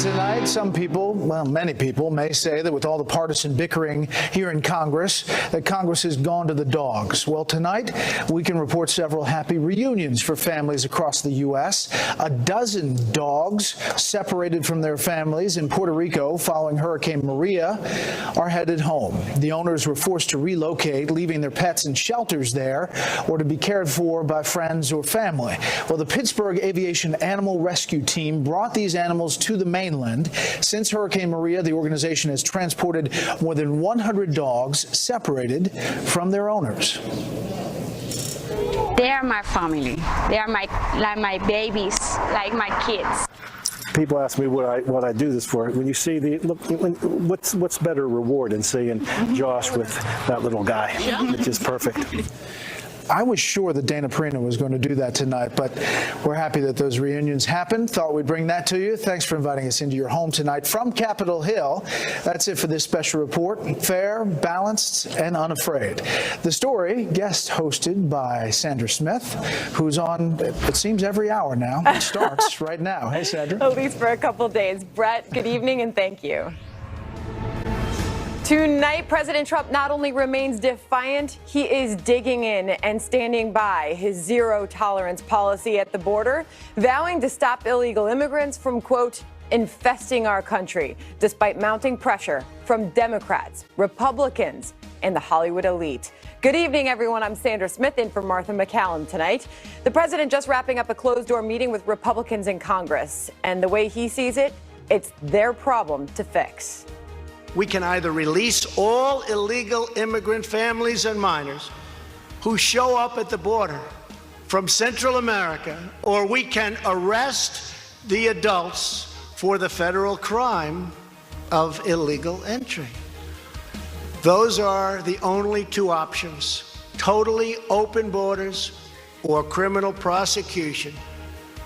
tonight, some people, well, many people may say that with all the partisan bickering here in Congress, that Congress has gone to the dogs. Well, tonight, we can report several happy reunions for families across the U.S. A dozen dogs separated from their families in Puerto Rico following Hurricane Maria are headed home. The owners were forced to relocate, leaving their pets in shelters there or to be cared for by friends or family. Well, the Pittsburgh Aviation Animal Rescue Team brought these animals to the mainland. Since Hurricane Maria, the organization has transported more than 100 dogs separated from their owners. They are my family. They are my babies, like my kids. People ask me what I do this for. When you see what's better reward than seeing Josh with that little guy? It's just perfect. I was sure that Dana Perino was going to do that tonight, but we're happy that those reunions happened. Thought we'd bring that to you. Thanks for inviting us into your home tonight from Capitol Hill. That's it for this special report. Fair, balanced, and unafraid. The story, guest hosted by Sandra Smith, who's on, it seems, every hour now. It starts right now. Hey, Sandra. At least for a couple days. Brett, good evening and thank you. Tonight, President Trump not only remains defiant, he is digging in and standing by his zero-tolerance policy at the border, vowing to stop illegal immigrants from, quote, infesting our country, despite mounting pressure from Democrats, Republicans, and the Hollywood elite. Good evening, everyone. I'm Sandra Smith in for Martha MacCallum tonight. The president just wrapping up a closed-door meeting with Republicans in Congress, and the way he sees it, it's their problem to fix. We can either release all illegal immigrant families and minors who show up at the border from Central America, or we can arrest the adults for the federal crime of illegal entry. Those are the only two options: totally open borders or criminal prosecution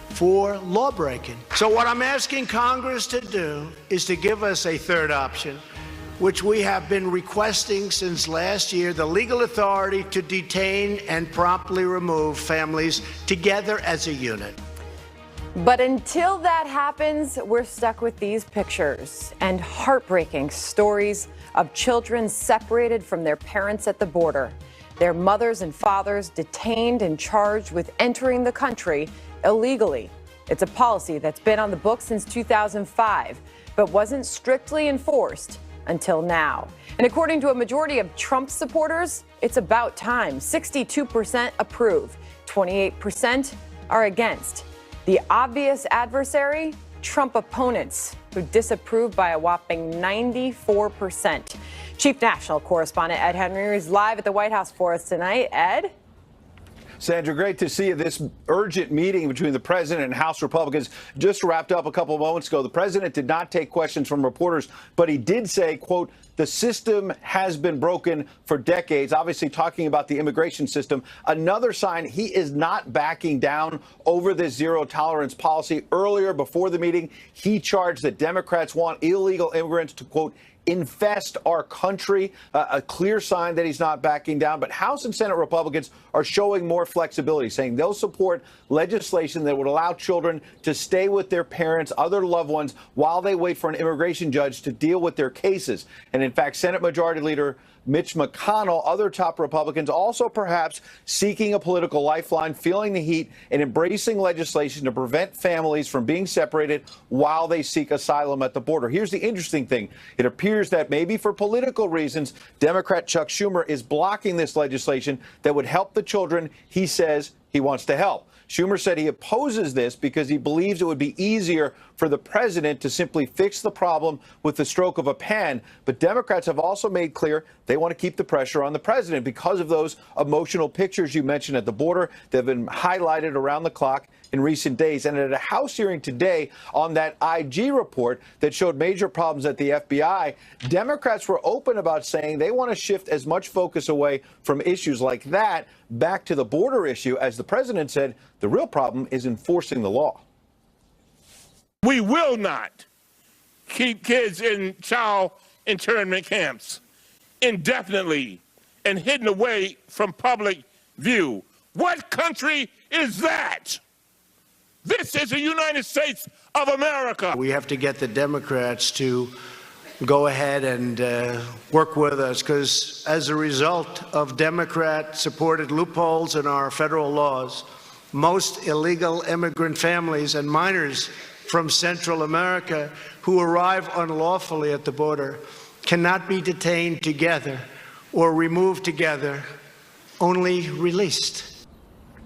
for lawbreaking. So what I'm asking Congress to do is to give us a third option, which we have been requesting since last year: the legal authority to detain and promptly remove families together as a unit. But until that happens, we're stuck with these pictures and heartbreaking stories of children separated from their parents at the border, their mothers and fathers detained and charged with entering the country illegally. It's a policy that's been on the books since 2005, but wasn't strictly enforced until now. And according to a majority of Trump supporters, it's about time. 62% approve, 28% are against. The obvious adversary, Trump opponents, who disapprove by a whopping 94%. Chief National Correspondent Ed Henry is live at the White House for us tonight. Ed? Sandra, great to see you. This urgent meeting between the president and House Republicans just wrapped up a couple of moments ago. The president did not take questions from reporters, but he did say, quote, the system has been broken for decades, obviously talking about the immigration system. Another sign he is not backing down over this zero tolerance policy. Earlier, before the meeting, he charged that Democrats want illegal immigrants to, quote, infest our country, a clear sign that he's not backing down. But House and Senate Republicans are showing more flexibility, saying they'll support legislation that would allow children to stay with their parents, other loved ones, while they wait for an immigration judge to deal with their cases. And in fact, Senate Majority Leader Mitch McConnell, other top Republicans, also perhaps seeking a political lifeline, feeling the heat and embracing legislation to prevent families from being separated while they seek asylum at the border. Here's the interesting thing. It appears that maybe for political reasons, Democrat Chuck Schumer is blocking this legislation that would help the children he says he wants to help. Schumer said he opposes this because he believes it would be easier for the president to simply fix the problem with the stroke of a pen. But Democrats have also made clear they want to keep the pressure on the president because of those emotional pictures you mentioned at the border that have been highlighted around the clock in recent days. And at a House hearing today on that IG report that showed major problems at the FBI, Democrats were open about saying they want to shift as much focus away from issues like that back to the border issue. As the president said, the real problem is enforcing the law. We will not keep kids in child internment camps indefinitely and hidden away from public view. What country is that? This is the United States of America. We have to get the Democrats to go ahead and work with us, because as a result of Democrat-supported loopholes in our federal laws, most illegal immigrant families and minors from Central America who arrive unlawfully at the border cannot be detained together or removed together, only released.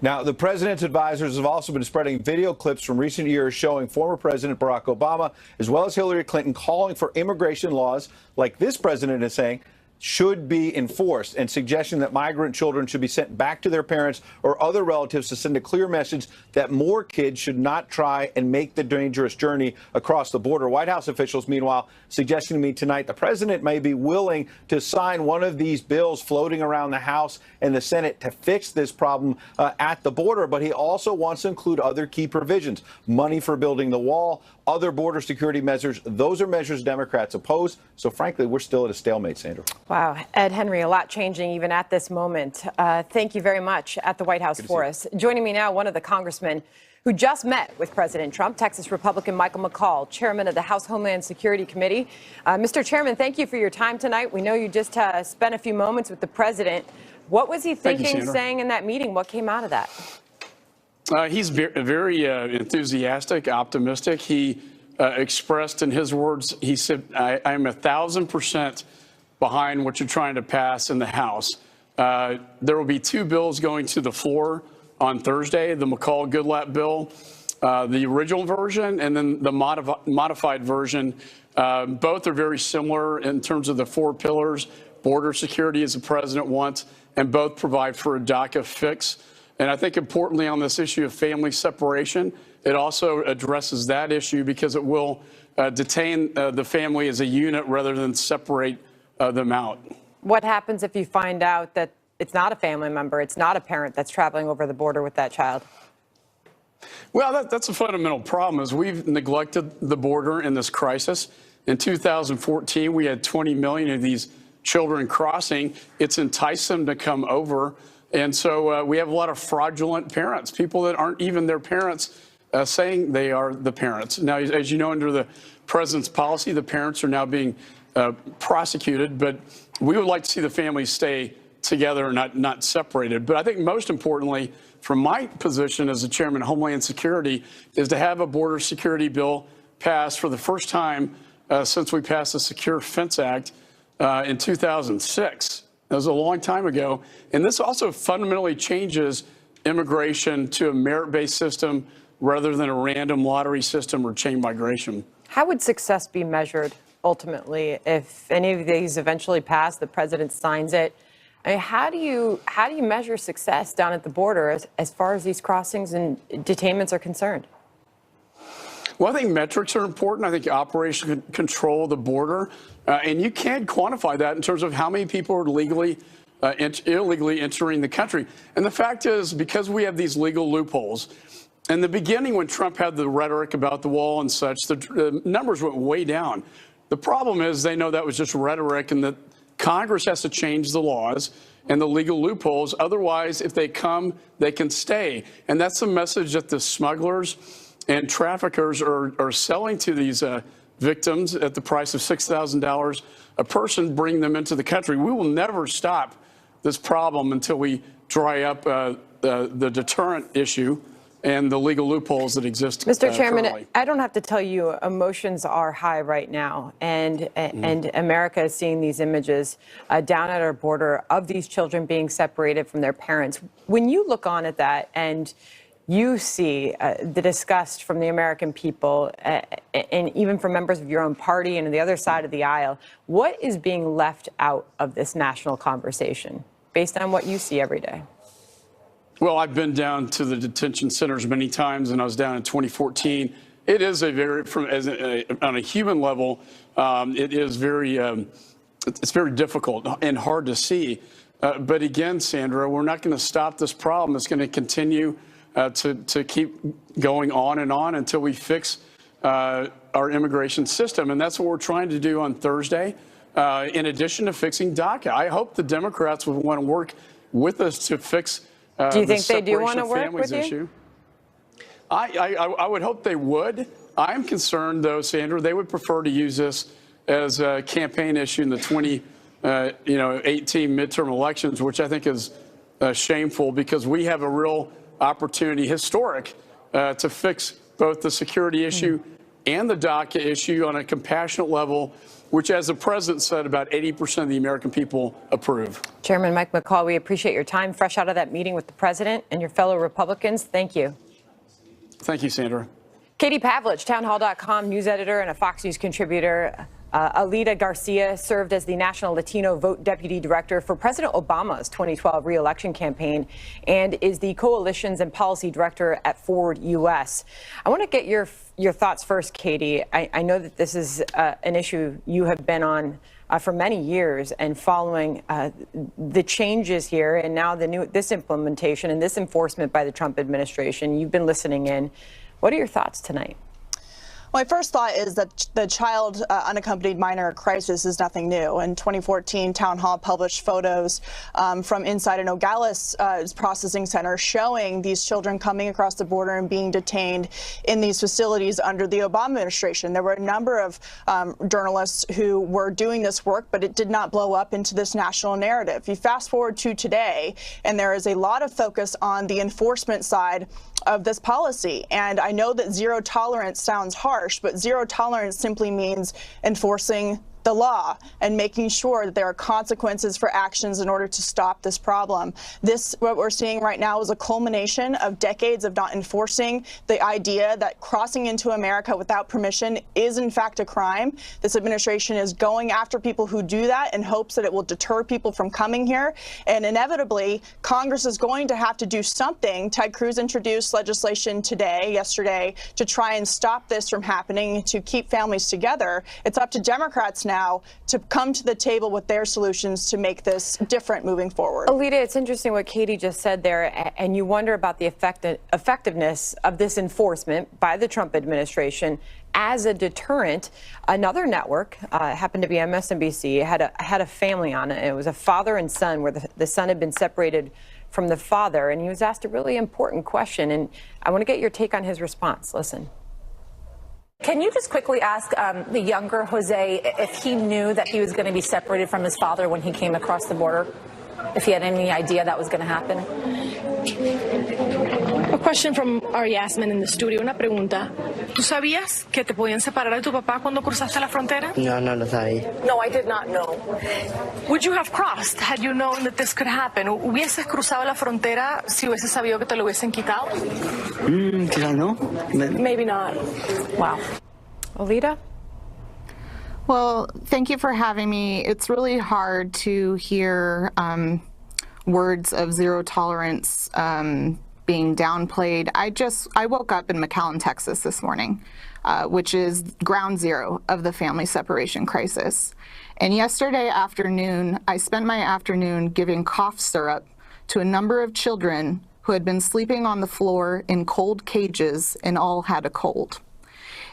Now, the president's advisors have also been spreading video clips from recent years showing former President Barack Obama, as well as Hillary Clinton, calling for immigration laws like this president is saying should be enforced, and suggesting that migrant children should be sent back to their parents or other relatives to send a clear message that more kids should not try and make the dangerous journey across the border. White House officials, meanwhile, suggesting to me tonight the president may be willing to sign one of these bills floating around the House and the Senate to fix this problem at the border. But he also wants to include other key provisions: money for building the wall, other border security measures. Those are measures Democrats oppose. So, frankly, we're still at a stalemate, Sandra. Wow. Ed Henry, a lot changing even at this moment. Thank you very much at the White House for us. Joining me now, one of the congressmen who just met with President Trump, Texas Republican Michael McCall, chairman of the House Homeland Security Committee. Mr. Chairman, thank you for your time tonight. We know you just spent a few moments with the president. What was he thinking, saying in that meeting? What came out of that? He's very enthusiastic, optimistic. He expressed in his words, he said, I'm 1,000% behind what you're trying to pass in the House. There will be two bills going to the floor on Thursday: the McCall-Goodlatte bill, the original version, and then the modified version. Both are very similar in terms of the four pillars: border security, as the president wants, and both provide for a DACA fix. And I think importantly on this issue of family separation, it also addresses that issue because it will detain the family as a unit rather than separate them out. What happens if you find out that it's not a family member, it's not a parent that's traveling over the border with that child? Well, that's a fundamental problem, is we've neglected the border in this crisis. In 2014, we had 20 million of these children crossing. It's enticed them to come over. And so we have a lot of fraudulent parents, people that aren't even their parents, saying they are the parents. Now, as you know, under the president's policy, the parents are now being prosecuted, but we would like to see the families stay together, not separated. But I think most importantly, from my position as the chairman of Homeland Security, is to have a border security bill passed for the first time since we passed the Secure Fence Act in 2006. That was a long time ago. And this also fundamentally changes immigration to a merit-based system rather than a random lottery system or chain migration. How would success be measured ultimately if any of these eventually pass, the president signs it? I mean, how do you measure success down at the border as far as these crossings and detainments are concerned? Well, I think metrics are important. I think operational control of the border, and you can quantify that in terms of how many people are illegally entering the country. And the fact is, because we have these legal loopholes, in the beginning when Trump had the rhetoric about the wall and such, the numbers went way down. The problem is they know that was just rhetoric and that Congress has to change the laws and the legal loopholes. Otherwise, if they come, they can stay. And that's the message that the smugglers and traffickers are selling to these victims at the price of $6,000 a person, bring them into the country. We will never stop this problem until we dry up the deterrent issue and the legal loopholes that exist. Mr. Chairman, currently. I don't have to tell you, emotions are high right now, and America is seeing these images down at our border of these children being separated from their parents. When you look on at that and you see the disgust from the American people and even from members of your own party and on the other side of the aisle, what is being left out of this national conversation based on what you see every day? Well, I've been down to the detention centers many times, and I was down in 2014. It is a very, on a human level, it is very, it's very difficult and hard to see. But again, Sandra, we're not going to stop this problem. It's going to continue to keep going on until we fix our immigration system. And that's what we're trying to do on Thursday, in addition to fixing DACA. I hope the Democrats would want to work with us to fix do you think they do want to work with you? I would hope they would. I'm concerned, though, Sandra, they would prefer to use this as a campaign issue in the 2018 midterm elections, which I think is shameful, because we have a real opportunity, historic, to fix both the security issue and the DACA issue on a compassionate level, which, as the president said, about 80% of the American people approve. Chairman Mike McCall, we appreciate your time fresh out of that meeting with the president and your fellow Republicans. Thank you. Thank you, Sandra. Katie Pavlich, townhall.com news editor and a Fox News contributor. Alida Garcia served as the National Latino Vote Deputy Director for President Obama's 2012 re-election campaign and is the Coalitions and Policy Director at Forward U.S. I want to get your thoughts first, Katie. I know that this is an issue you have been on for many years, and following the changes here and now this implementation and this enforcement by the Trump administration, you've been listening in. What are your thoughts tonight? My first thought is that the child unaccompanied minor crisis is nothing new. In 2014, Town Hall published photos from inside a Nogales processing center showing these children coming across the border and being detained in these facilities under the Obama administration. There were a number of journalists who were doing this work, but it did not blow up into this national narrative. You fast forward to today, and there is a lot of focus on the enforcement side of this policy. And I know that zero tolerance sounds harsh, but zero tolerance simply means enforcing the law and making sure that there are consequences for actions in order to stop this problem. What we're seeing right now is a culmination of decades of not enforcing the idea that crossing into America without permission is in fact a crime. This administration is going after people who do that in hopes that it will deter people from coming here. And inevitably, Congress is going to have to do something. Ted Cruz introduced legislation yesterday, to try and stop this from happening, to keep families together. It's up to Democrats now to come to the table with their solutions to make this different moving forward. Alida, it's interesting what Katie just said there, and you wonder about the effectiveness of this enforcement by the Trump administration as a deterrent. Another network, happened to be MSNBC, had a family on it. It was a father and son where the son had been separated from the father, and he was asked a really important question, and I want to get your take on his response. Listen. Can you just quickly ask the younger Jose if he knew that he was going to be separated from his father when he came across the border? If he had any idea that was going to happen? A question from our Yasmin in the studio. Una pregunta. ¿Tú sabías que te podían separar de tu papá cuando cruzaste la frontera? No, no lo sabía. No, I did not know. Would you have crossed had you known that this could happen? ¿Hubieses cruzado la frontera si hubieses sabido que te lo hubiesen quitado? Quizás no. Maybe not. Wow. Alida? Well, thank you for having me. It's really hard to hear words of zero tolerance being downplayed. I woke up in McAllen, Texas this morning, which is ground zero of the family separation crisis. And yesterday afternoon, I spent my afternoon giving cough syrup to a number of children who had been sleeping on the floor in cold cages and all had a cold.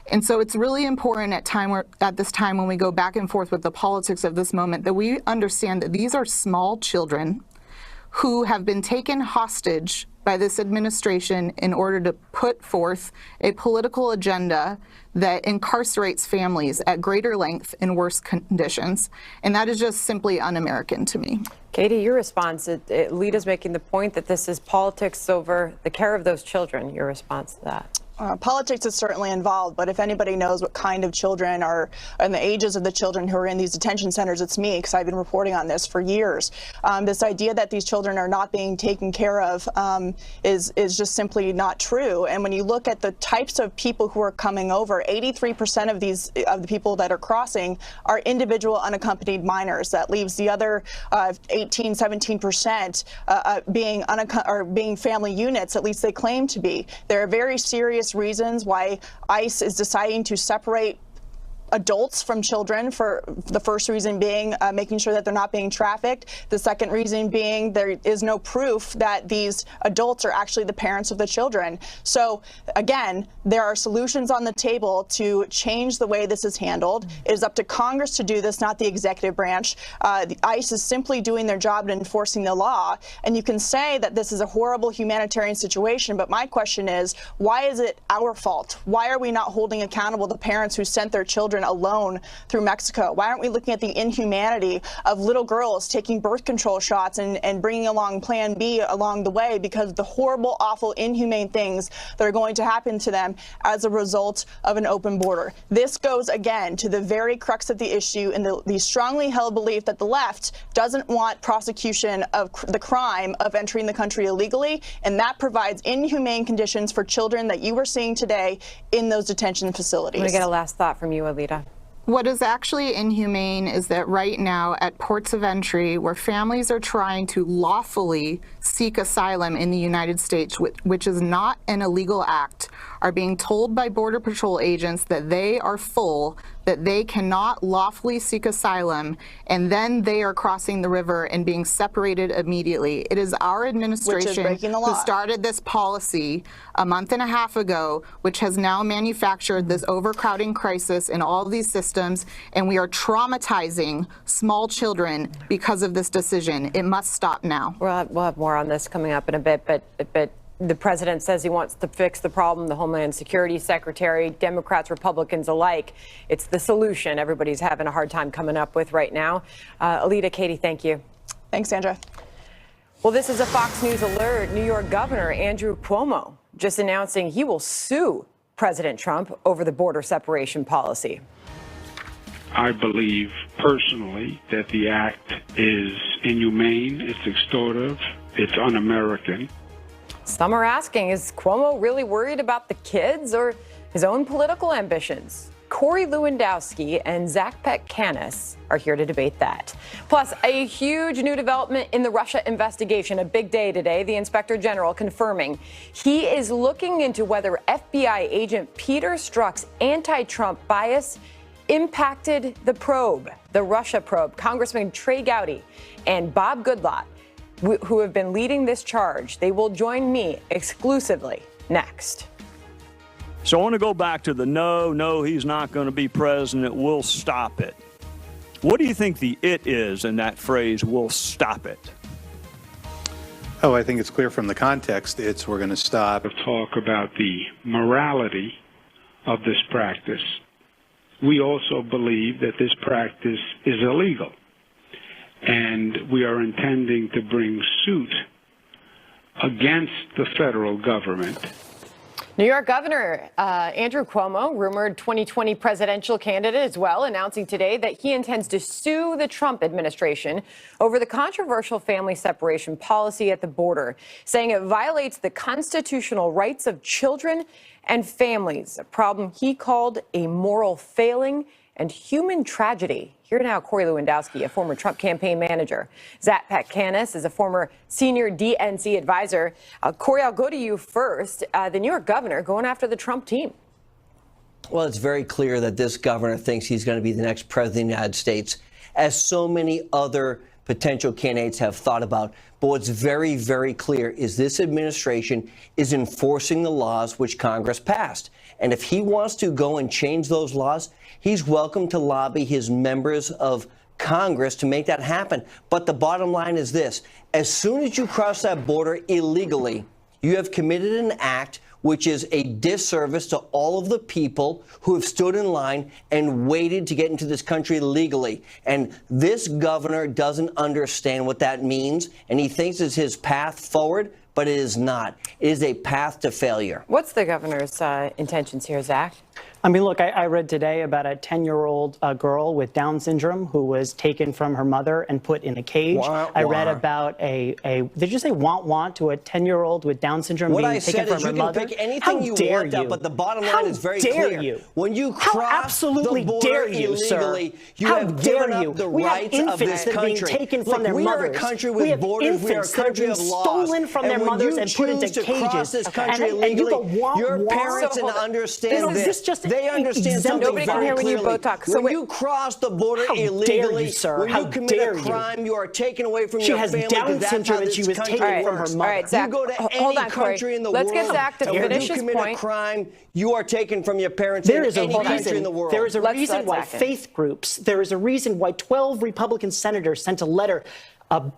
And so it's really important at this time when we go back and forth with the politics of this moment that we understand that these are small children who have been taken hostage by this administration in order to put forth a political agenda that incarcerates families at greater length in worse conditions. And that is just simply un-American to me. Katie, your response, Alita's making the point that this is politics over the care of those children. Your response to that? Politics is certainly involved, but if anybody knows what kind of children are and the ages of the children who are in these detention centers, it's me, because I've been reporting on this for years. This idea that these children are not being taken care of is just simply not true. And when you look at the types of people who are coming over, 83% of the people that are crossing are individual unaccompanied minors. That leaves the other 17% being family units, at least they claim to be. There are very serious reasons why ICE is deciding to separate adults from children, for the first reason being making sure that they're not being trafficked. The second reason being there is no proof that these adults are actually the parents of the children. So again, there are solutions on the table to change the way this is handled. It is up to Congress to do this, not the executive branch. The ICE is simply doing their job in enforcing the law. And you can say that this is a horrible humanitarian situation, but my question is, why is it our fault? Why are we not holding accountable the parents who sent their children alone through Mexico? Why aren't we looking at the inhumanity of little girls taking birth control shots and bringing along Plan B along the way because of the horrible, awful, inhumane things that are going to happen to them as a result of an open border? This goes again to the very crux of the issue and the strongly held belief that the left doesn't want prosecution of the crime of entering the country illegally, and that provides inhumane conditions for children that you were seeing today in those detention facilities. I'm going to get a last thought from you, Alita. What is actually inhumane is that right now at ports of entry where families are trying to lawfully seek asylum in the United States, which is not an illegal act, are being told by Border Patrol agents that they are full, that they cannot lawfully seek asylum, and then they are crossing the river and being separated immediately. It is our administration who started this policy a month and a half ago, which has now manufactured this overcrowding crisis in all of these systems, and we are traumatizing small children because of this decision. It must stop now. We'll have more on this coming up in a bit, but the president says he wants to fix the problem. The Homeland Security Secretary, Democrats, Republicans alike, it's the solution everybody's having a hard time coming up with right now. Alita, Katie, thank you. Thanks, Sandra. Well, this is a Fox News alert. New York Governor Andrew Cuomo just announcing he will sue President Trump over the border separation policy. I believe personally that the act is inhumane, it's extortive, it's un-American. Some are asking, is Cuomo really worried about the kids or his own political ambitions? Corey Lewandowski and Zach Petkanis are here to debate that. Plus, a huge new development in the Russia investigation. A big day today. The Inspector General confirming he is looking into whether FBI agent Peter Strzok's anti-Trump bias impacted the probe, the Russia probe. Congressman Trey Gowdy and Bob Goodlatte, who have been leading this charge, they will join me exclusively next. So I want to go back to the no, he's not going to be president, we'll stop it. What do you think the it is in that phrase, we'll stop it? Oh, I think it's clear from the context. It's we're going to stop. Talk about the morality of this practice. We also believe that this practice is illegal. And we are intending to bring suit against the federal government. New York Governor Andrew Cuomo, rumored 2020 presidential candidate as well, announcing today that he intends to sue the Trump administration over the controversial family separation policy at the border, saying it violates the constitutional rights of children and families, a problem he called a moral failing and human tragedy. Here now, Corey Lewandowski, a former Trump campaign manager. Zach Petkanis is a former senior DNC advisor. Corey, I'll go to you first. The New York governor going after the Trump team. Well, it's very clear that this governor thinks he's going to be the next president of the United States, as so many other potential candidates have thought about. But what's very, very clear is this administration is enforcing the laws which Congress passed. And if he wants to go and change those laws, he's welcome to lobby his members of Congress to make that happen. But the bottom line is this. As soon as you cross that border illegally, you have committed an act which is a disservice to all of the people who have stood in line and waited to get into this country legally. And this governor doesn't understand what that means, and he thinks it's his path forward, but it is not. It is a path to failure. What's the governor's intentions here, Zach? I mean, look, I read today about a 10-year-old girl with Down syndrome who was taken from her mother and put in a cage. I read about did you say want to a 10-year-old with Down syndrome being taken from her mother? What I said is you can pick anything you want out, but the bottom line is very clear. How dare you? When you cross the border illegally, you have given up the rights of this country. Being taken from their we mothers. are a country with borders. We are a country of laws. Stolen from their mothers and put into cages. Cross this country illegally, your parents understand this. they understand something Nobody can very hear when you clearly. both talk. So When wait- you cross the border How dare illegally, you, sir? when How you commit dare a you? crime, you are taken away from She your has family. Down 'cause that's syndrome how and this she was country taken from her works. mother. All right, Zach, you go to hold any on, Corey. country in the Let's world, get Zach to and when finish you his commit point. a crime, you are taken from your parents There in is a any country in the reason. world. There is a Let's reason why Zach in. faith groups. There is a reason why 12 Republican senators sent a letter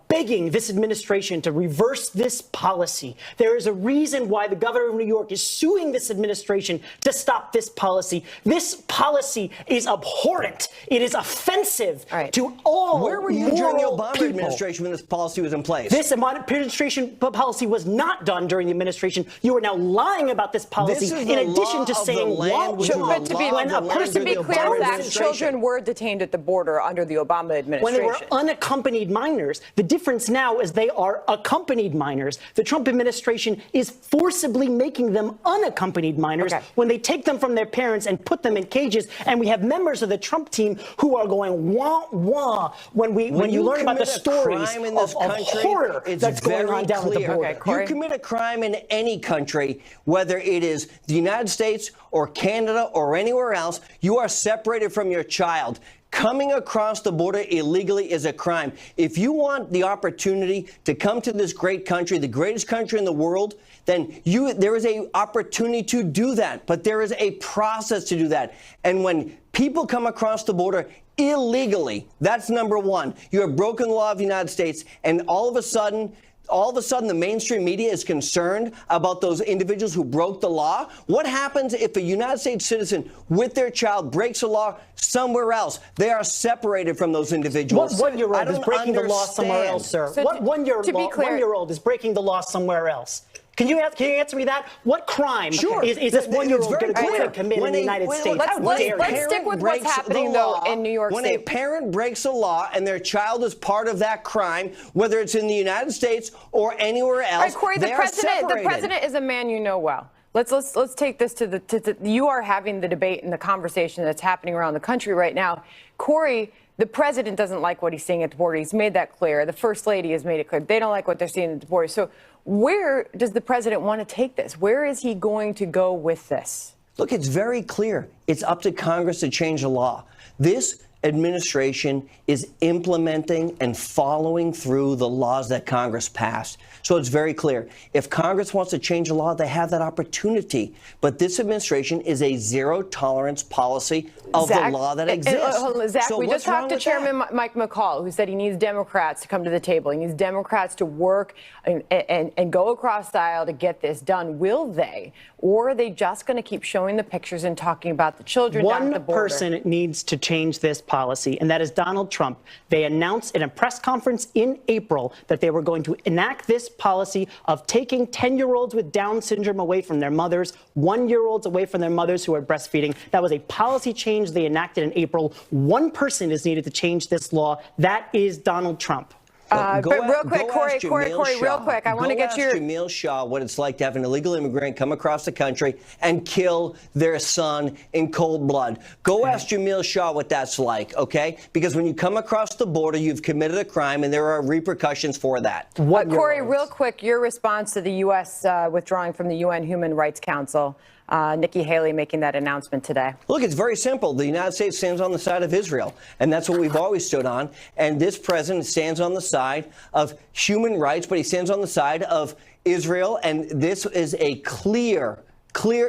begging this administration to reverse this policy. There is a reason why the governor of New York is suing this administration to stop this policy. This policy is abhorrent. It is offensive to all Where were you during the moral Obama people. administration when this policy was in place? This administration policy was not done during the administration. You are now lying about this policy This is in the addition law to of the saying land, which is the But to be, law of the land to of be the clear, Obama Zach, administration. children were detained at the border under the Obama administration. When they were unaccompanied minors. The difference now is they are accompanied minors. The Trump administration is forcibly making them unaccompanied minors when they take them from their parents and put them in cages. And we have members of the Trump team who are going wah wah when you learn about the stories in of this country, horror it's that's going very on down at the clear. border. You commit a crime in any country, whether it is the United States or Canada or anywhere else, you are separated from your child. Coming across the border illegally is a crime. If you want the opportunity to come to this great country, the greatest country in the world, then there is an opportunity to do that. But there is a process to do that. And when people come across the border illegally, that's number one. You have broken the law of the United States, and all of a sudden, the mainstream media is concerned about those individuals who broke the law. What happens if a United States citizen with their child breaks the law somewhere else? They are separated from those individuals. What one-year-old is breaking the law somewhere else, sir? So What one-year-old is breaking the law somewhere else? Can you answer me that? What crime is this one-year-old going to commit in the United States? How dare you? Let's stick with what's happening, though, in New York When State. a parent breaks a law and their child is part of that crime, whether it's in the United States or anywhere else, All right, Corey, they are separated. the president is a man you know well. Let's take this to the you are having the debate and the conversation that's happening around the country right now. Corey, the president doesn't like what he's seeing at the border. He's made that clear. The first lady has made it clear. They don't like what they're seeing at the border. So where does the president want to take this? Where is he going to go with this? Look, it's very clear. It's up to Congress to change the law. This administration is implementing and following through the laws that Congress passed. So it's very clear. If Congress wants to change the law, they have that opportunity. But this administration is a zero-tolerance policy of the law that exists. Zach, So we what's just talked wrong to with Chairman that? Mike McCall, who said he needs Democrats to come to the table. He needs Democrats to work and go across the aisle to get this done. Will they? Or are they just going to keep showing the pictures and talking about the children down at the One border? person needs to change this policy, and that is Donald Trump. They announced in a press conference in April that they were going to enact this policy of taking 10-year-olds with Down syndrome away from their mothers, 1-year-olds away from their mothers who are breastfeeding. That was a policy change they enacted in April. One person is needed to change this law. That is Donald Trump. But real quick, Corey, real quick, I want to get your... Jamil Shaw what it's like to have an illegal immigrant come across the country and kill their son in cold blood. Go ask Jamil Shaw what that's like, okay? Because when you come across the border, you've committed a crime, and there are repercussions for that. Corey, real quick, your response to the U.S. Withdrawing from the UN Human Rights Council. Nikki Haley making that announcement today. Look, it's very simple. The United States stands on the side of Israel, and that's what we've always stood on. And this president stands on the side of human rights, but he stands on the side of Israel. And this is a clear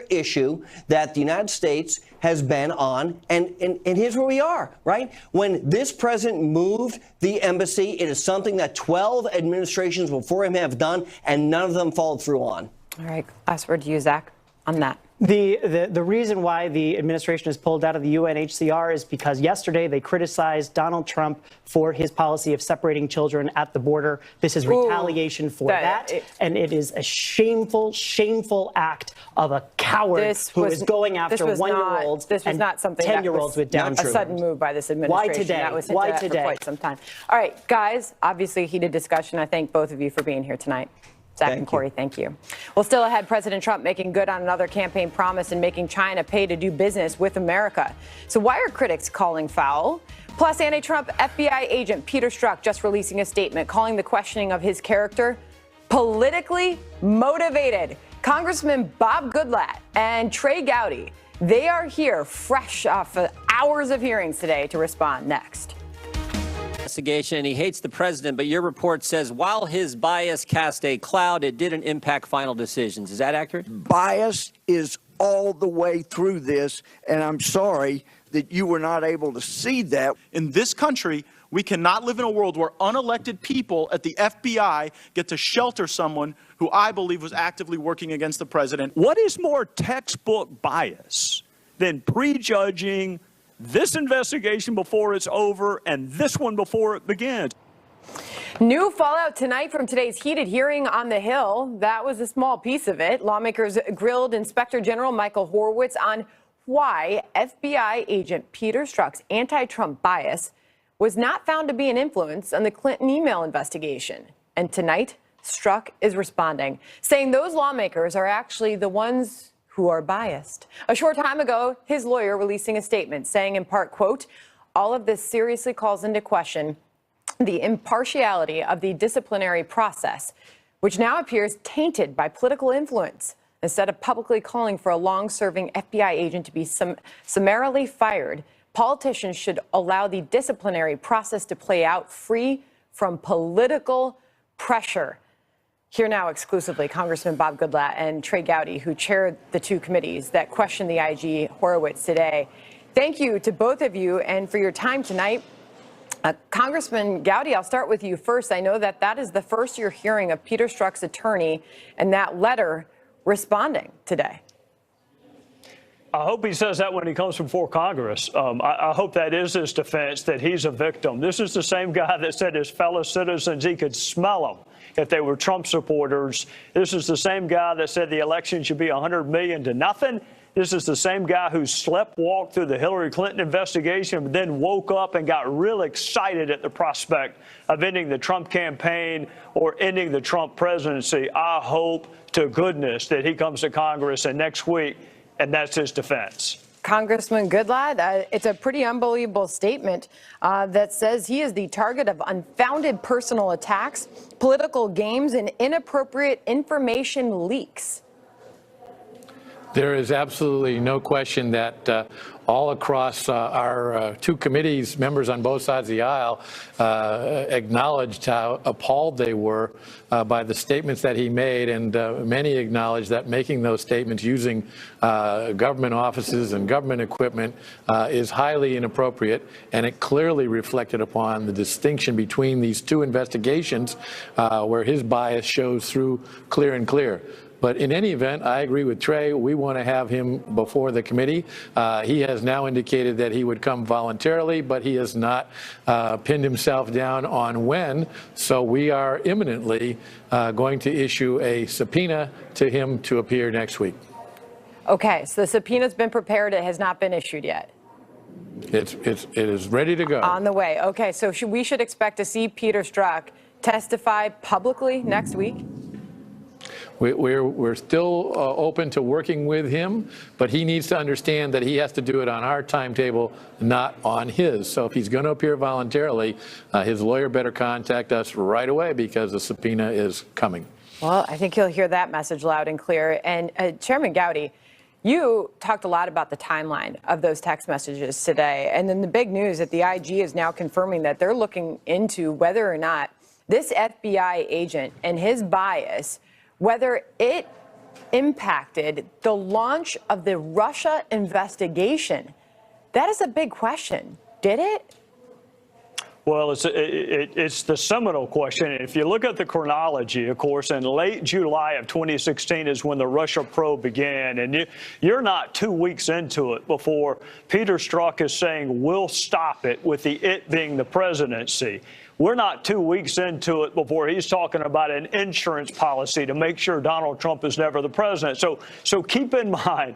issue that the United States has been on. And here's where we are, right? When this president moved the embassy, it is something that 12 administrations before him have done, and none of them followed through on. All right. Last word to you, Zach, on that. The reason why the administration has pulled out of the UNHCR is because yesterday they criticized Donald Trump for his policy of separating children at the border. This is retaliation for that. And it is a shameful, shameful act of a coward who is going after 1-year-olds and 10-year-olds with Down syndrome. A sudden move by this administration. Why today? That was Why for today? quite some time. All right, guys, obviously a heated discussion. I thank both of you for being here tonight. Zach and Corey, thank you. Well, still ahead, President Trump making good on another campaign promise and making China pay to do business with America. So why are critics calling foul? Plus, anti-Trump FBI agent Peter Strzok just releasing a statement calling the questioning of his character politically motivated. Congressman Bob Goodlatte and Trey Gowdy They are here fresh off of hours of hearings today to respond next. Investigation, and he hates the president, but your report says while his bias cast a cloud, it didn't impact final decisions. Is that accurate? Bias is all the way through this, and I'm sorry that you were not able to see that. In this country, we cannot live in a world where unelected people at the FBI get to shelter someone who I believe was actively working against the president. What is more textbook bias than prejudging this investigation before it's over and this one before it begins? New fallout tonight from today's heated hearing on the Hill. That was a small piece of it. Lawmakers grilled Inspector General Michael Horowitz on why FBI agent Peter Strzok's anti-Trump bias was not found to be an influence on the Clinton email investigation. And tonight, Strzok is responding, saying those lawmakers are actually the ones who are biased. A short time ago, his lawyer releasing a statement saying in part, quote, all of this seriously calls into question the impartiality of the disciplinary process, which now appears tainted by political influence. Instead of publicly calling for a long-serving FBI agent to be summarily fired, politicians should allow the disciplinary process to play out free from political pressure. Here now exclusively, Congressman Bob Goodlatte and Trey Gowdy, who chaired the two committees that questioned the IG Horowitz today. Thank you to both of you and for your time tonight. Congressman Gowdy, I'll start with you first. I know that that is the first you're hearing of Peter Strzok's attorney and that letter responding today. I hope he says that when he comes before Congress. I hope that is his defense, that he's a victim. This is the same guy that said his fellow citizens, he could smell them if they were Trump supporters. This is the same guy that said the election should be $100 million to nothing. This is the same guy who sleptwalked through the Hillary Clinton investigation, but then woke up and got real excited at the prospect of ending the Trump campaign or ending the Trump presidency. I hope to goodness that he comes to Congress and next week, and that's his defense. Congressman Goodlatte, it's a pretty unbelievable statement that says he is the target of unfounded personal attacks, political games, and inappropriate information leaks. There is absolutely no question that all across our two committees, members on both sides of the aisle acknowledged how appalled they were by the statements that he made, and many acknowledged that making those statements using government offices and government equipment is highly inappropriate, and it clearly reflected upon the distinction between these two investigations where his bias shows through clear and clear. But in any event, I agree with Trey. We want to have him before the committee. He has now indicated that he would come voluntarily, but he has not pinned himself down on when. So we are imminently going to issue a subpoena to him to appear next week. Okay, so the subpoena's been prepared. It has not been issued yet. It is ready to go. On the way. Okay, so we should expect to see Peter Strzok testify publicly next week? We're still open to working with him, but he needs to understand that he has to do it on our timetable, not on his. So if he's going to appear voluntarily, his lawyer better contact us right away because the subpoena is coming. Well, I think he'll hear that message loud and clear. And Chairman Gowdy, you talked a lot about the timeline of those text messages today. And then the big news that the IG is now confirming that they're looking into whether or not this FBI agent and his bias, whether it impacted the launch of the Russia investigation. That is a big question. Did it? Well, it's the seminal question. If you look at the chronology, of course, in late July of 2016 is when the Russia probe began. And you're not 2 weeks into it before Peter Strzok is saying, we'll stop it, with the it being the presidency. We're not 2 weeks into it before he's talking about an insurance policy to make sure Donald Trump is never the president. So keep in mind,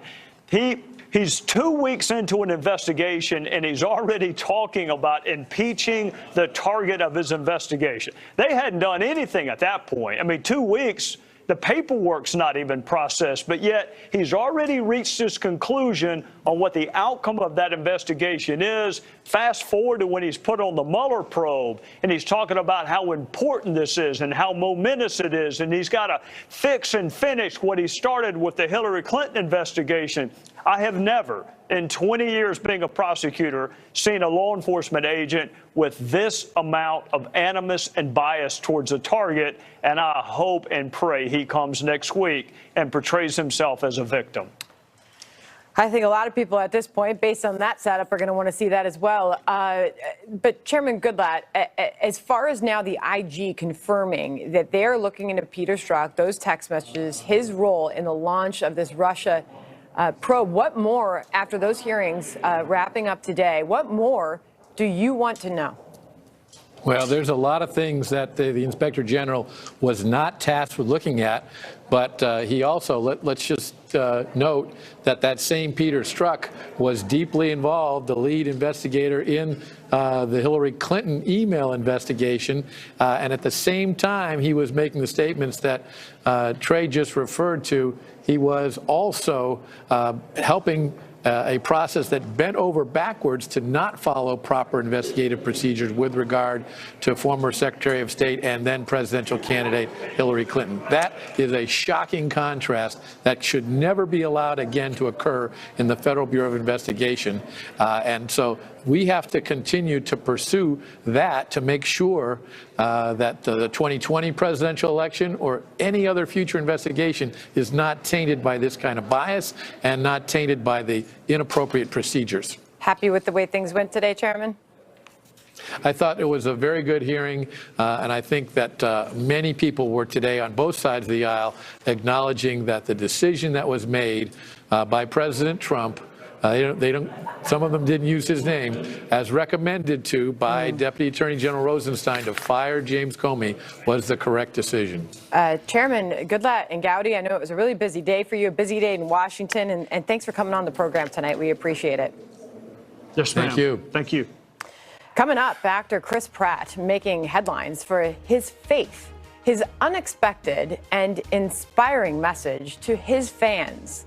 he's 2 weeks into an investigation, and he's already talking about impeaching the target of his investigation. They hadn't done anything at that point. I mean, 2 weeks, The paperwork's not even processed, but yet he's already reached his conclusion on what the outcome of that investigation is. Fast forward to when he's put on the Mueller probe, and he's talking about how important this is and how momentous it is, and he's got to fix and finish what he started with the Hillary Clinton investigation. I have never, in 20 years being a prosecutor, seen a law enforcement agent with this amount of animus and bias towards a target, and I hope and pray he comes next week and portrays himself as a victim. I think a lot of people at this point, based on that setup, are going to want to see that as well. But Chairman Goodlatte, as far as now the IG confirming that they're looking into Peter Strzok, those text messages, his role in the launch of this Russia probe, what more, after those hearings wrapping up today, what more do you want to know? Well, there's a lot of things that the Inspector General was not tasked with looking at, but he also, let's just note that same Peter Strzok was deeply involved, the lead investigator in the Hillary Clinton email investigation, and at the same time he was making the statements that Trey just referred to. He was also helping a process that bent over backwards to not follow proper investigative procedures with regard to former Secretary of State and then presidential candidate Hillary Clinton. That is a shocking contrast that should never be allowed again to occur in the Federal Bureau of Investigation. And so we have to continue to pursue that to make sure that the 2020 presidential election or any other future investigation is not tainted by this kind of bias and not tainted by the inappropriate procedures. Happy with the way things went today, Chairman? I thought it was a very good hearing, and I think that many people were today on both sides of the aisle acknowledging that the decision that was made by President Trump, some of them didn't use his name, as recommended to by Deputy Attorney General Rosenstein to fire James Comey, was the correct decision. Chairman Goodlatte and Gowdy, I know it was a really busy day for you, a busy day in Washington, and thanks for coming on the program tonight. We appreciate it. Yes, ma'am. Thank you. Thank you. Coming up, actor Chris Pratt making headlines for his faith, his unexpected and inspiring message to his fans.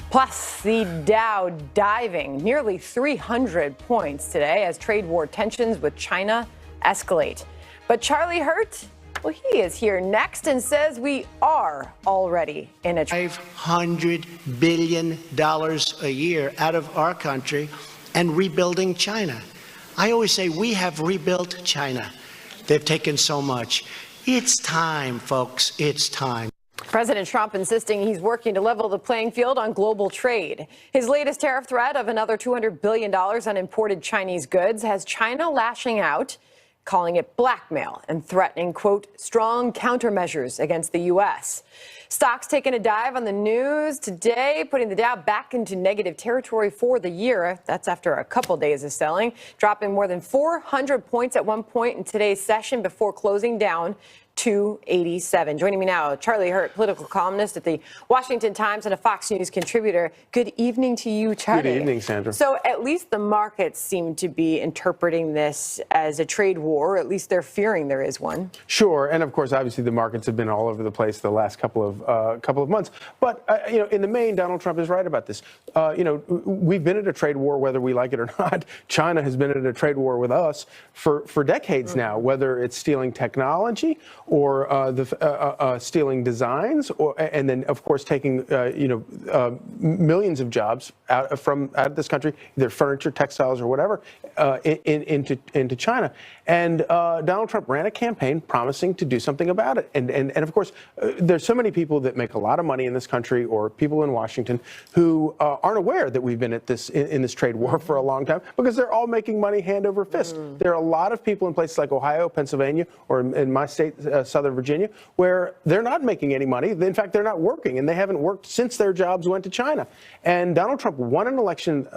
Plus, the Dow diving nearly 300 points today as trade war tensions with China escalate. But Charlie Hurt, well, he is here next and says we are already in a $500 billion a year out of our country and rebuilding China. I always say we have rebuilt China. They've taken so much. It's time, folks. It's time. President Trump insisting he's working to level the playing field on global trade. His latest tariff threat of another $200 billion on imported Chinese goods has China lashing out, calling it blackmail and threatening, quote, strong countermeasures against the U.S. Stocks taking a dive on the news today, putting the Dow back into negative territory for the year. That's after a couple days of selling, dropping more than 400 points at one point in today's session before closing down 287. Joining me now, Charlie Hurt, political columnist at the Washington Times and a Fox News contributor. Good evening to you, Charlie. Good evening, Sandra. So at least the markets seem to be interpreting this as a trade war, or at least they're fearing there is one. Sure, and of course, obviously, the markets have been all over the place the last couple of months. But in the main, Donald Trump is right about this. We've been in a trade war, whether we like it or not. China has been in a trade war with us for decades now, whether it's stealing technology or stealing designs, and then of course taking millions of jobs out of this country, either furniture, textiles, or whatever, into China. And Donald Trump ran a campaign promising to do something about it. And of course, there's so many people that make a lot of money in this country, or people in Washington, who aren't aware that we've been at this in this trade war for a long time, because they're all making money hand over fist. There are a lot of people in places like Ohio, Pennsylvania, or in my state, Southern Virginia, where they're not making any money. In fact, they're not working, and they haven't worked since their jobs went to China. And Donald Trump won an election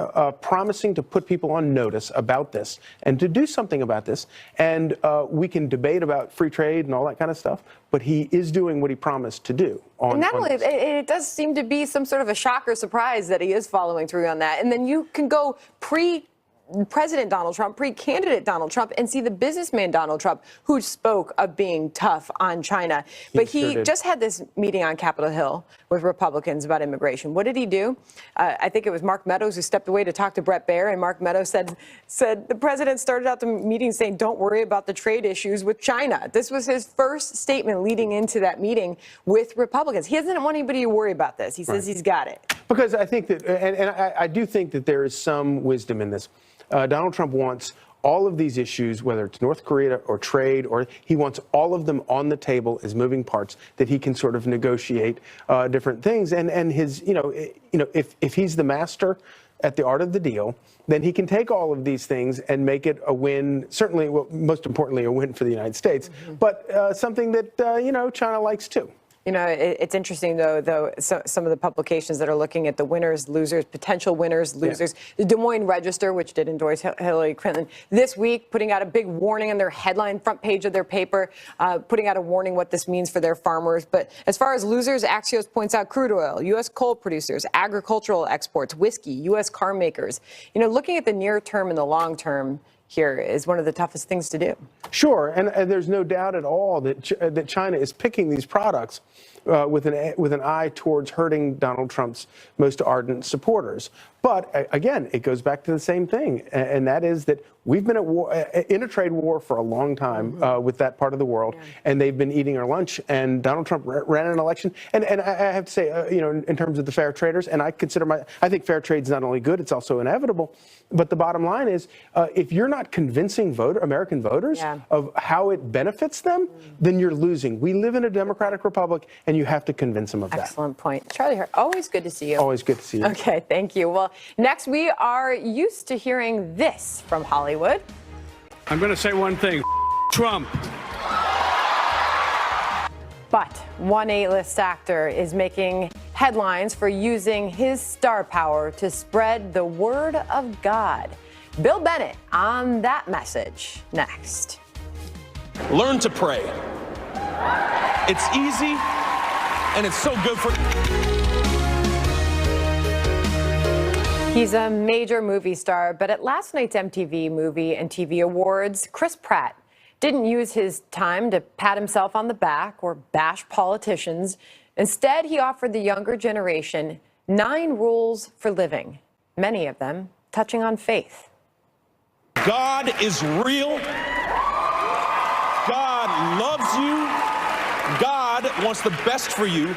promising to put people on notice about this and to do something about this. And we can debate about free trade and all that kind of stuff, but he is doing what he promised to do. Not only, it does seem to be some sort of a shock or surprise that he is following through on that. And then you can go President Donald Trump, pre-candidate Donald Trump, and see the businessman Donald Trump, who spoke of being tough on China. But he just had this meeting on Capitol Hill with Republicans about immigration. What did he do? I think it was Mark Meadows who stepped away to talk to Brett Baer, and Mark Meadows said the president started out the meeting saying, "Don't worry about the trade issues with China." This was his first statement leading into that meeting with Republicans. He doesn't want anybody to worry about this. He says he's got it. Because I think that, and I do think that there is some wisdom in this. Donald Trump wants all of these issues, whether it's North Korea or trade, or he wants all of them on the table as moving parts that he can sort of negotiate different things. And his, if he's the master at the art of the deal, then he can take all of these things and make it a win. Certainly, well, most importantly, a win for the United States, but something that China likes too. It's interesting, though, some of the publications that are looking at the winners, losers, potential winners, losers. The Des Moines Register, which did endorse Hillary Clinton, this week putting out a big warning on their headline front page of their paper, putting out a warning what this means for their farmers. But as far as losers, Axios points out crude oil, U.S. coal producers, agricultural exports, whiskey, U.S. car makers. Looking at the near term and the long term here is one of the toughest things to do. Sure, and there's no doubt at all that China is picking these products with an eye towards hurting Donald Trump's most ardent supporters. But again, it goes back to the same thing, and that is that we've been at war, in a trade war for a long time with that part of the world, and they've been eating our lunch. And Donald Trump ran an election, and I have to say, in terms of the fair traders, and I think fair trade's not only good, it's also inevitable. But the bottom line is, if you're not convincing American voters of how it benefits them, then you're losing. We live in a democratic republic, and you have to convince them of that. Excellent point. Charlie, always good to see you. Always good to see you. Okay, thank you. Well, next we are used to hearing this from Hollywood. I'm going to say one thing, Trump. But one A-list actor is making headlines for using his star power to spread the word of God. Bill Bennett on that message next. Learn to pray. It's easy and it's so good for... He's a major movie star, but at last night's MTV Movie and TV Awards, Chris Pratt didn't use his time to pat himself on the back or bash politicians. Instead, he offered the younger generation 9 rules for living, many of them touching on faith. God is real. God loves you. God wants the best for you.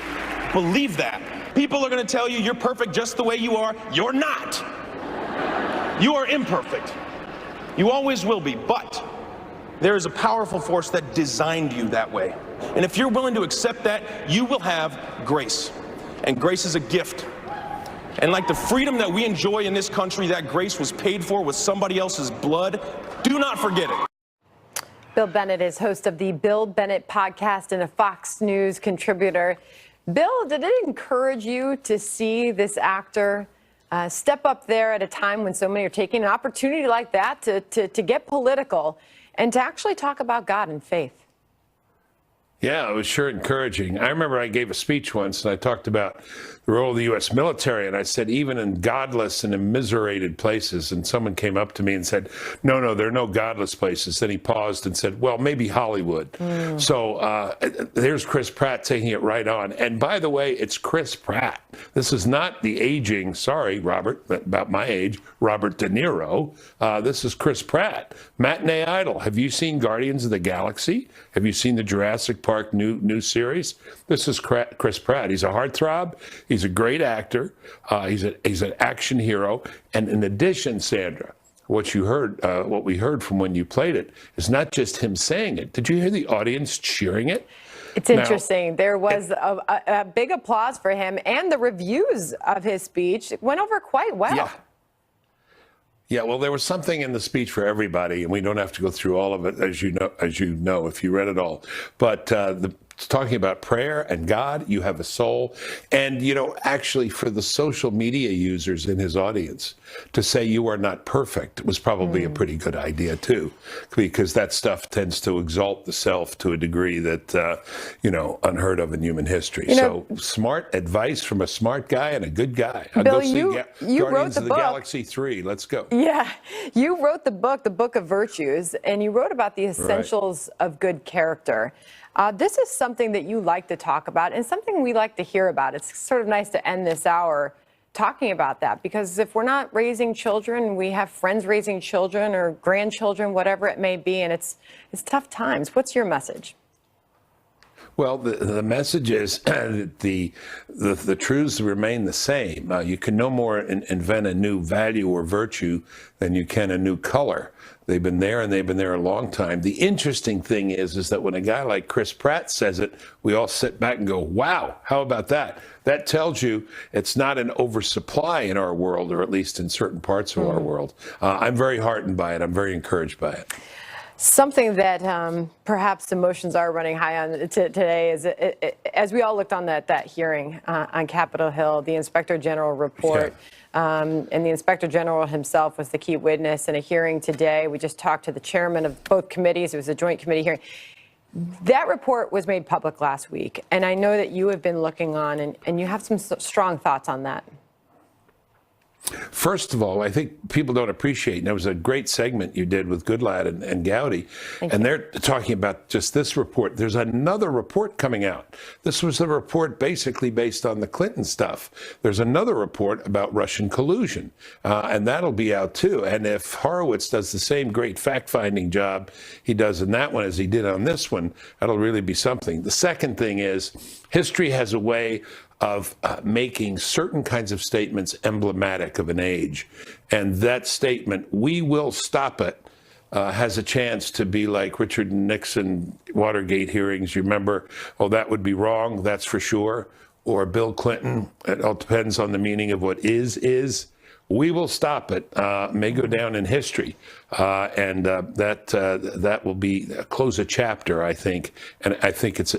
Believe that. People are going to tell you you're perfect just the way you are. You're not. You are imperfect. You always will be, but there is a powerful force that designed you that way. And if you're willing to accept that, you will have grace. And grace is a gift. And like the freedom that we enjoy in this country, that grace was paid for with somebody else's blood. Do not forget it. Bill Bennett is host of the Bill Bennett podcast and a Fox News contributor. Bill, did it encourage you to see this actor step up there at a time when so many are taking an opportunity like that to get political and to actually talk about God and faith? Yeah, it was sure encouraging. I remember I gave a speech once and I talked about the role of the U.S. military, and I said, even in godless and immiserated places, and someone came up to me and said, no, there are no godless places. Then he paused and said, well, maybe Hollywood. So there's Chris Pratt taking it right on. And by the way, it's Chris Pratt. This is not the aging, sorry, Robert, about my age, Robert De Niro. This is Chris Pratt. Matinee Idol. Have you seen Guardians of the Galaxy? Have you seen the Jurassic Park new series? This is Chris Pratt. He's a heartthrob. He's a great actor. He's an action hero. And in addition, Sandra, what we heard from when you played it is not just him saying it. Did you hear the audience cheering it? It's interesting. There was a big applause for him, and the reviews of his speech went over quite well. Yeah, well, there was something in the speech for everybody, and we don't have to go through all of it, as you know, if you read it all. But talking about prayer and God. You have a soul. And, you know, actually for the social media users in his audience to say you are not perfect was probably a pretty good idea too, because that stuff tends to exalt the self to a degree that, you know, unheard of in human history. So smart advice from a smart guy and a good guy. I'll Bill, go see you wrote Guardians the of the book. Galaxy 3. Let's go. Yeah, you wrote the Book of Virtues, and you wrote about the essentials of good character. This is something that you like to talk about and something we like to hear about. It's sort of nice to end this hour talking about that, because if we're not raising children, we have friends raising children or grandchildren, whatever it may be, and it's tough times. What's your message? Well, the message is that the truths remain the same. You can no more invent a new value or virtue than you can a new color. They've been there, and they've been there a long time. The interesting thing is that when a guy like Chris Pratt says it, we all sit back and go, wow, how about that? That tells you it's not an oversupply in our world, or at least in certain parts of our world. I'm very heartened by it. I'm very encouraged by it. Something that perhaps emotions are running high on today is, as we all looked on that hearing on Capitol Hill, the Inspector General report, and the Inspector General himself was the key witness in a hearing today. We just talked to the chairman of both committees. It was a joint committee hearing. That report was made public last week, and I know that you have been looking on, and you have some strong thoughts on that. First of all, I think people don't appreciate, and there was a great segment you did with Goodlad and Gowdy, and they're talking about just this report. There's another report coming out. This was the report basically based on the Clinton stuff. There's another report about Russian collusion, and that'll be out too. And if Horowitz does the same great fact-finding job he does in that one as he did on this one, that'll really be something. The second thing is, history has a way of making certain kinds of statements emblematic of an age. And that statement, "we will stop it," has a chance to be like Richard Nixon Watergate hearings. You remember, oh, that would be wrong, that's for sure. Or Bill Clinton, it all depends on the meaning of what is. "We will stop it," may go down in history. And that will be close a chapter, I think. And I think it's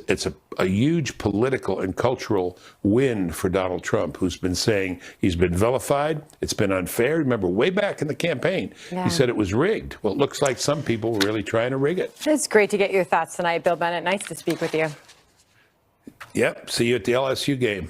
a huge political and cultural win for Donald Trump, who's been saying he's been vilified, it's been unfair. Remember, way back in the campaign, he said it was rigged. Well, it looks like some people were really trying to rig it. It's great to get your thoughts tonight, Bill Bennett. Nice to speak with you. Yep. See you at the LSU game.